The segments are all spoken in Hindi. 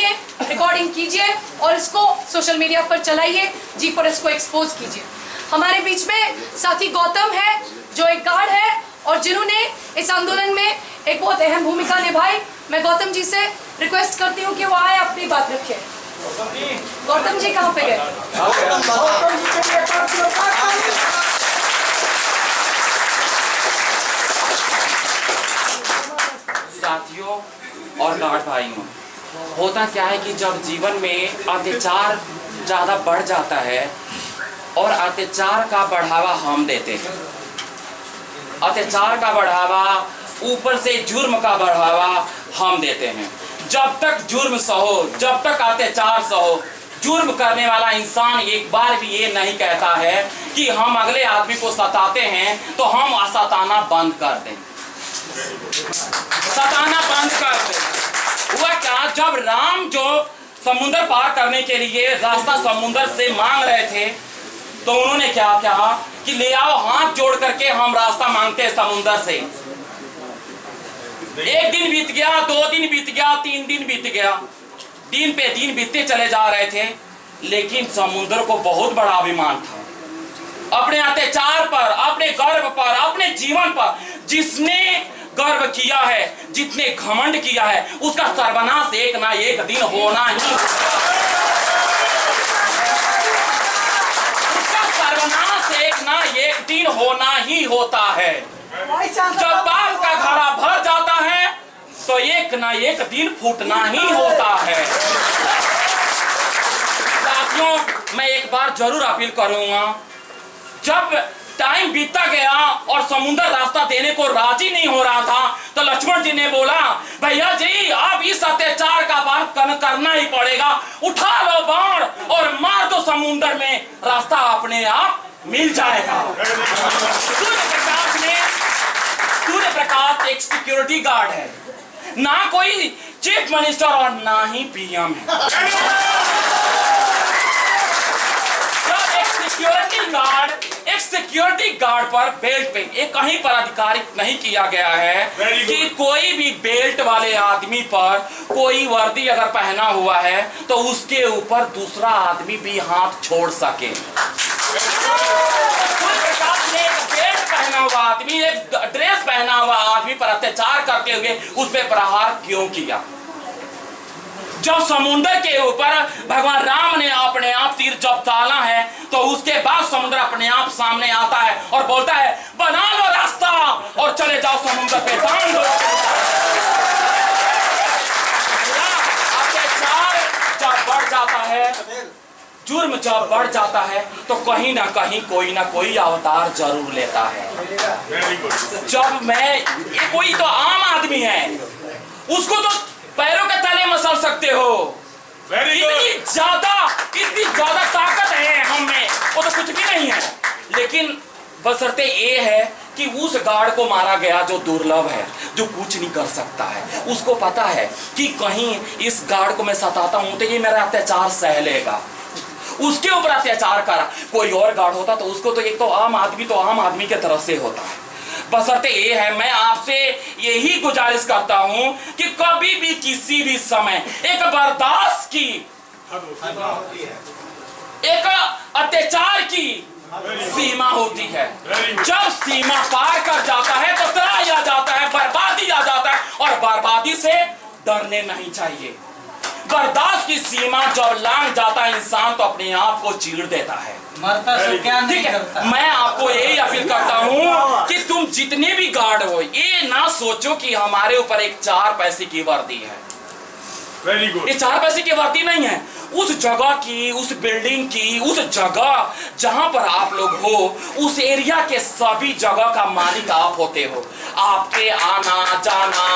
उठाइए, रिकॉर्डिंग कीजिए और इसको सोशल मीडिया पर चलाइए, G4S को एक्सपोज कीजिए। हमारे बीच में साथी गौतम है जो एक गार्ड है और जिन्होंने इस आंदोलन में एक बहुत अहम भूमिका निभाई। मैं गौतम जी से रिक्वेस्ट करती हूँ कि वो आए, अपनी बात रखें। गौतम जी कहाँ पे गए? साथियों और गार्ड भाइयों, होता क्या है कि जब जीवन में अत्याचार ज़्यादा बढ़ जाता है और अत्याचार का बढ़ावा हम देते हैं, अत्याचार का बढ़ावा, ऊपर से जुर्म का बढ़ावा हम देते हैं। जब तक जुर्म सहो, जब तक अत्याचार सहो, जुर्म करने वाला इंसान एक बार भी ये नहीं कहता है कि हम अगले आदमी को सताते हैं तो हम सताना बंद कर दें, सताना बंद कर दें। हुआ क्या, जब राम जो समुद्र पार करने के लिए रास्ता समुद्र से मांग रहे थे तो उन्होंने क्या कहा कि ले आओ, हाथ जोड़ करके हम रास्ता मांगते हैं समुद्र से। एक दिन बीत गया, 2 दिन बीत गया, 3 दिन बीत गया, दिन पे दिन बीतते चले जा रहे थे, लेकिन समुद्र को बहुत बड़ा अभिमान था अपने अत्याचार पर, अपने गर्व पर, अपने जीवन पर। जिसने गर्व किया है, जितने घमंड किया है, उसका सर्वनाश एक ना एक दिन होना ही, उसका सर्वनाश एक ना एक दिन होना ही होता है। जब बाप का घड़ा भर जाता है तो एक ना एक दिन फूटना ही होता है। साथियों, मैं एक बार जरूर अपील करूंगा, जब टाइम बीतता गया और समुद्र रास्ता देने को राजी नहीं हो रहा था तो लक्ष्मण जी ने बोला, भैया जी अब इस अत्याचार का बात करना ही पड़ेगा, उठा लो बाण और मार दो समुद्र में, रास्ता अपने आप मिल जाएगा। सूर्य प्रकाश एक सिक्योरिटी गार्ड है, ना कोई चीफ मिनिस्टर और ना ही पीएम है। जब एक सिक्योरिटी गार्ड पर बेल्ट पे एक कहीं पर अधिकारित नहीं किया गया है कि कोई भी बेल्ट वाले आदमी पर कोई वर्दी अगर पहना हुआ है तो उसके ऊपर दूसरा आदमी भी हाथ छोड़ सके। पहना हुआ आदमी, एक ड्रेस पहना हुआ आदमी पर अत्याचार करते हुए उस पर प्रहार क्यों किया? जब समुद्र के ऊपर भगवान राम ने अपने आप तीर जब ताला है तो उसके बाद समुद्र अपने आप सामने आता है और बोलता है, बना लो रास्ता और चले जाओ समुद्र पे, बांध दो। अत्याचार जब बढ़ जाता है, जुर्म जब बढ़ जाता है तो कहीं ना कहीं कोई ना कोई अवतार जरूर लेता है। जब कोई तो आम आदमी है, उसको तो पैरों के तले मसल सकते हो, इतनी ज्यादा ताकत है हम में, वो तो कुछ भी नहीं है। लेकिन बशर्ते ये है कि उस गार्ड को मारा गया जो दुर्लभ है, जो कुछ नहीं कर सकता है। उसको पता है कि कहीं इस गार्ड को मैं सताता हूं तो ये मेरा अत्याचार सह लेगा, उसके ऊपर अत्याचार करा। कोई और गार्ड होता तो उसको तो एक तो आम आदमी के तरफ से होता है। बशर्ते ये है, मैं आपसे यही गुजारिश करता हूं कि कभी भी किसी भी समय एक बर्दाश्त की, एक अत्याचार की सीमा होती है। जब सीमा पार कर जाता है तो तराई आ जाता है, बर्बादी आ जाता है, और बर्बादी से डरने नहीं चाहिए। बर्दाश्त की सीमा जब लांघ जाता है इंसान तो अपने आप को चीर देता है, मरता सो क्या नहीं करता। मैं आपको यही अपील करता हूँ कि तुम जितने भी गार्ड हो, ये ना सोचो कि हमारे ऊपर एक 4 पैसे की वर्दी है। ये 4 पैसे की वर्दी नहीं है। उस जगह की, उस बिल्डिंग की, उस जगह जहां पर आप लोग हो, उस एरिया के सभी जगह का मालिक आप होते हो। आपके आना जाना,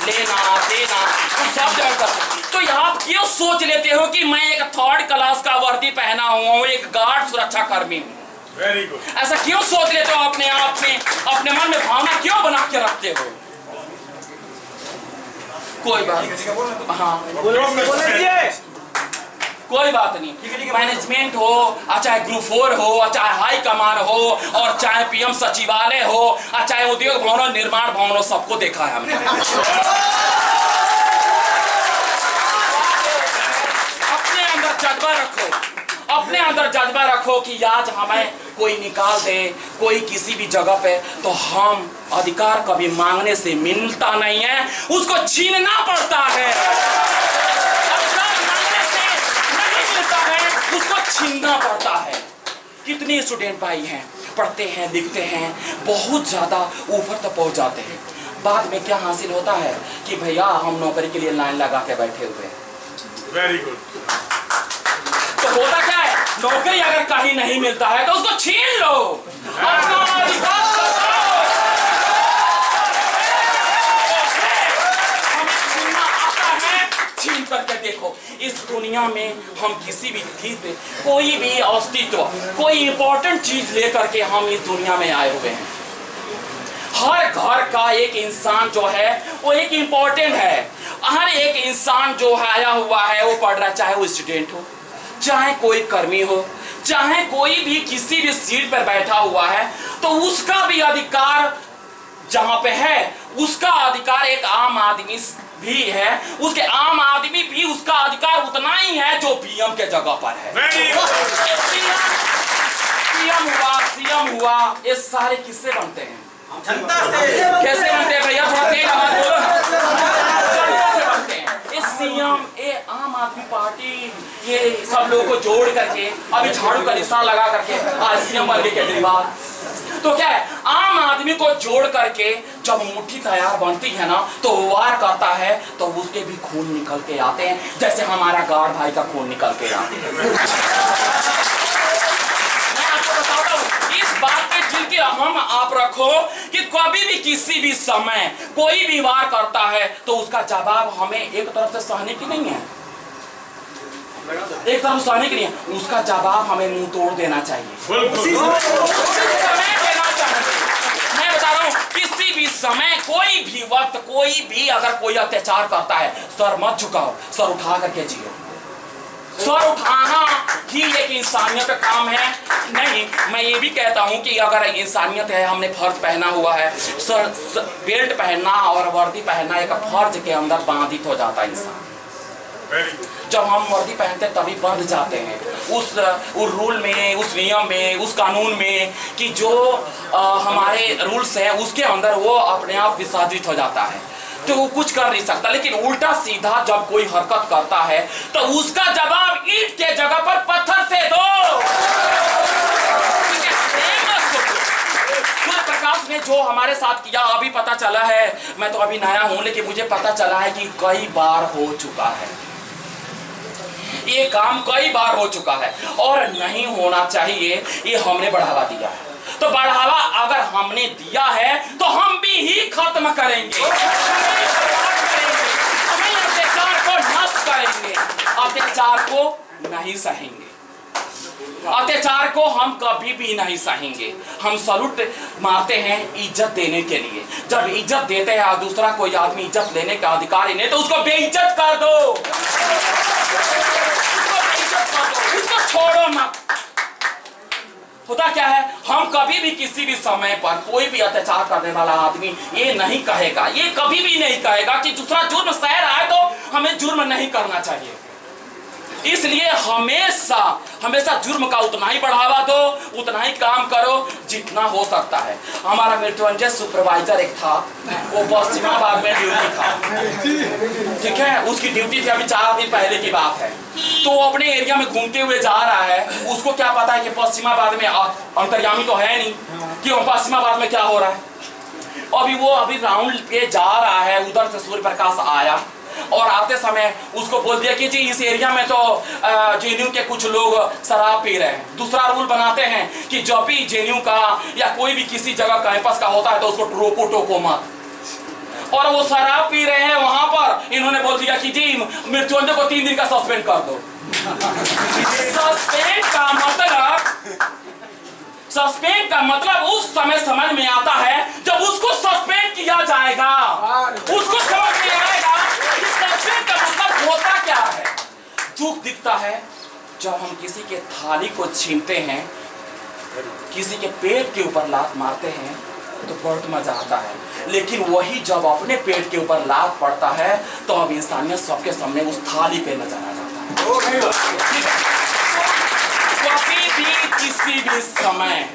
लेना देना, तो सब जगह। तो आप क्यों सोच लेते हो कि मैं एक 3rd क्लास का वर्दी पहना हुआ हूँ, एक गार्ड सुरक्षा कर्मी हूँ? ऐसा क्यों सोच लेते हो अपने आप में, अपने मन में भावना क्यों बना के रखते हो? कोई बात, हाँ कोई बात नहीं। मैनेजमेंट हो, चाहे ग्रुप 4 हो, चाहे हाई कमान हो, और चाहे पीएम सचिवालय हो, चाहे उद्योग भवनों, निर्माण भवनों, सबको देखा है हमने। जज्बा रखो, अपने अंदर जज्बा रखो कि आज हमें कोई निकाल दे कोई किसी भी जगह पे, तो हम अधिकार कभी मांगने से मिलता नहीं है, उसको छीनना पड़ता है। अधिकार मांगने से नहीं मिलता है, उसको छीनना पड़ता है। कितने स्टूडेंट भाई हैं, पढ़ते हैं, लिखते हैं, बहुत ज्यादा ऊपर तक पहुंच जाते हैं, बाद में क्या हासिल होता है कि भैया हम नौकरी के लिए लाइन लगा के बैठे हुए हैं। Very good. तो होता क्या है, नौकरी अगर कहीं नहीं मिलता है तो उसको छीन लो, अपना अधिकार जताओ। हमें छीनना आता है, छीन करके देखो। इस दुनिया में हम किसी भी चीज पे, कोई भी अस्तित्व, कोई इंपॉर्टेंट चीज लेकर के हम इस दुनिया में आए हुए हैं। हर घर का एक इंसान जो है वो एक इंपॉर्टेंट है। हर एक इंसान जो आया हुआ है वो पढ़ रहा, चाहे वो स्टूडेंट हो, चाहे कोई कर्मी हो, चाहे कोई भी किसी भी सीट पर बैठा हुआ है, तो उसका भी अधिकार जहां पे है, उसका अधिकार एक आम आदमी भी है, उसके आम आदमी भी उसका अधिकार उतना ही है जो पीएम के जगह पर है। पीएम हुआ, सीएम हुआ, ये सारे किससे बनते हैं? जनता से। कैसे बनते हैं भैया, थोड़ा तेज आवाज बोलो ना। जनता से बनते हैं। ये सीएम, ये आम आदमी पार्टी, ये सब लोगों को जोड़ करके अभी झाड़ू का निशान लगा करके आज सीएम बन गए केजरीवाल। तो क्या है, आम आदमी को जोड़ करके जब मुट्ठी तैयार बनती है ना, तो वार करता है तो उसके भी खून निकल के आते हैं, जैसे हमारा गार्ड भाई का खून निकल के आते हैं। मैं आपको बताता हूँ, इस बात पे दिल के हम आप रखो कि कभी भी किसी भी समय कोई भी वार करता है तो उसका जवाब हमें एक तरफ से सहने की नहीं है, एक तरफ सहने की नहीं है, उसका जवाब हमें मुंह तोड़ देना चाहिए। मैं बता रहा हूँ, किसी भी समय, कोई भी वक्त, कोई भी अगर कोई अत्याचार करता है, सर मत झुकाओ, सर उठा करके जियो। सर उठाना ही एक इंसानियत का काम है। नहीं, मैं ये भी कहता हूँ कि अगर इंसानियत है, हमने फर्ज पहना हुआ है, सर बेल्ट पहनना और वर्दी पहनना एक फर्ज के अंदर बाधित हो जाता है इंसान। जब हम वर्दी पहनते तभी बंध जाते हैं उस रूल में, उस नियम में, उस कानून में, कि जो हमारे रूल्स हैं उसके अंदर वो अपने आप विसर्जित हो जाता है, तो वो कुछ कर नहीं सकता। लेकिन उल्टा सीधा जब कोई हरकत करता है तो उसका जवाब ईंट के जगह पर पत्थर से दो। प्रकाश ने जो हमारे साथ किया, अभी पता चला है, मैं तो अभी नया हूं लेकिन मुझे पता चला है कि कई बार हो चुका है, ये काम कई बार हो चुका है और नहीं होना चाहिए। ये हमने बढ़ावा दिया है, तो बढ़ावा अगर हमने दिया है तो हम भी ही खत्म करेंगे, हमें अत्याचार को नष्ट करेंगे, अत्याचार को नहीं सहेंगे, अत्याचार को हम कभी भी नहीं सहेंगे। हम सलूट मारते हैं इज्जत देने के लिए, जब इज्जत देते हैं और दूसरा कोई आदमी इज्जत लेने का अधिकारी नहीं तो उसको बेइज्जत कर दो, उसको छोड़ो मत। होता क्या है, हम कभी भी किसी भी समय पर कोई भी अत्याचार करने वाला आदमी ये नहीं कहेगा, ये कभी भी नहीं कहेगा कि दूसरा जुर्म सह रहा है तो हमें जुर्म नहीं करना चाहिए। इसलिए हमेशा हमेशा जुर्म का उतना ही बढ़ावा दो, उतना ही काम करो जितना हो सकता है। हमारा मृत्युंजय सुपरवाइजर एक था, वो पश्चिमाबाद में ड्यूटी था, ठीक है, उसकी ड्यूटी थी, अभी 4 दिन पहले की बात है। तो वो अपने एरिया में घूमते हुए जा रहा है, उसको क्या पता है कि पश्चिमाबाद में अंतर्यामी तो है नहीं कि पश्चिमाबाद में क्या हो रहा है। अभी राउंड पे जा रहा है, उधर से सूर्य प्रकाश आया और आते समय उसको बोल दिया कि जी इस एरिया में तो जेएनयू के कुछ लोग शराब पी रहे हैं। दूसरा रूल बनाते हैं कि जब भी जेएनयू का या कोई भी किसी जगह कैंपस का होता है तो उसको रोको टोको मत, और वो शराब पी रहे हैं वहां पर, इन्होंने बोल दिया कि जी मृत्युंजय को 3 दिन का सस्पेंड कर दो। सस्पेंड का मतलब उस समय समझ में आता है जब उसको सस्पेंड किया जाएगा, उसको समझ में आएगा कि सस्पेंड का मतलब होता क्या है। दुख दिखता है जब हम किसी के थाली को छीनते हैं, किसी के पेट के ऊपर लात मारते हैं तो बहुत मजा आता है, लेकिन वही जब अपने पेट के ऊपर लात पड़ता है तो अब इंसानियत सबके सामने उस थाली पे नजर आ जाता है। कभी भी किसी भी समय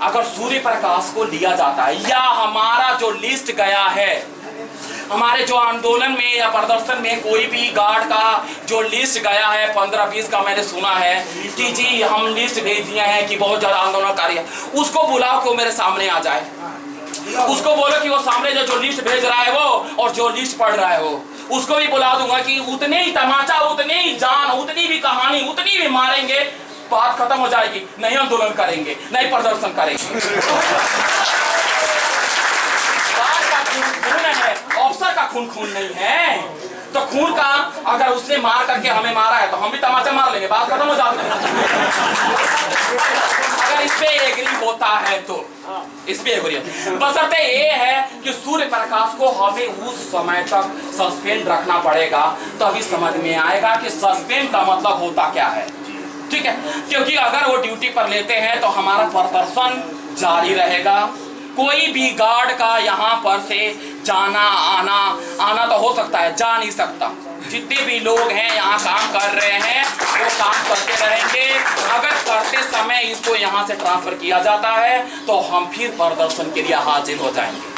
अगर सूर्य प्रकाश को लिया जाता है या हमारा जो लिस्ट गया है, हमारे जो आंदोलन में या प्रदर्शन में कोई भी गार्ड का जो लिस्ट गया है 15-20 का, मैंने सुना है कि जी हम लिस्ट भेज दिए हैं कि बहुत ज्यादा आंदोलनकारी है, उसको बुलाओ कि वो मेरे सामने आ जाए। उसको बोलो कि वो सामने जो लिस्ट भेज रहा है वो और जो लिस्ट पढ़ रहा है वो, उसको भी बुला दूंगा कि उतने ही तमाचा, उतनी ही जान, उतनी भी कहानी, उतनी भी मारेंगे, बात खत्म हो जाएगी। नहीं आंदोलन करेंगे, नहीं प्रदर्शन करेंगे। खून है, अफसर का खून खून नहीं है, तो खून का अगर उसने मार करके हमें मारा है तो हम भी तमाचा मार लेंगे, बात खत्म हो जाती है। अगर इस पे एग्री होता है तो इस पे एग्री, बशर्ते ये है कि सूर्य प्रकाश को हमें उस समय तक सस्पेंड रखना पड़ेगा, तभी समझ में आएगा कि सस्पेंड का मतलब होता क्या है। ठीक है, क्योंकि अगर वो ड्यूटी पर लेते हैं तो हमारा प्रदर्शन जारी रहेगा। कोई भी गार्ड का यहाँ पर से जाना आना तो हो सकता है, जा नहीं सकता। जितने भी लोग हैं यहाँ काम कर रहे हैं वो काम करते रहेंगे। अगर करते समय इसको यहाँ से ट्रांसफर किया जाता है तो हम फिर प्रदर्शन के लिए हाजिर हो जाएंगे।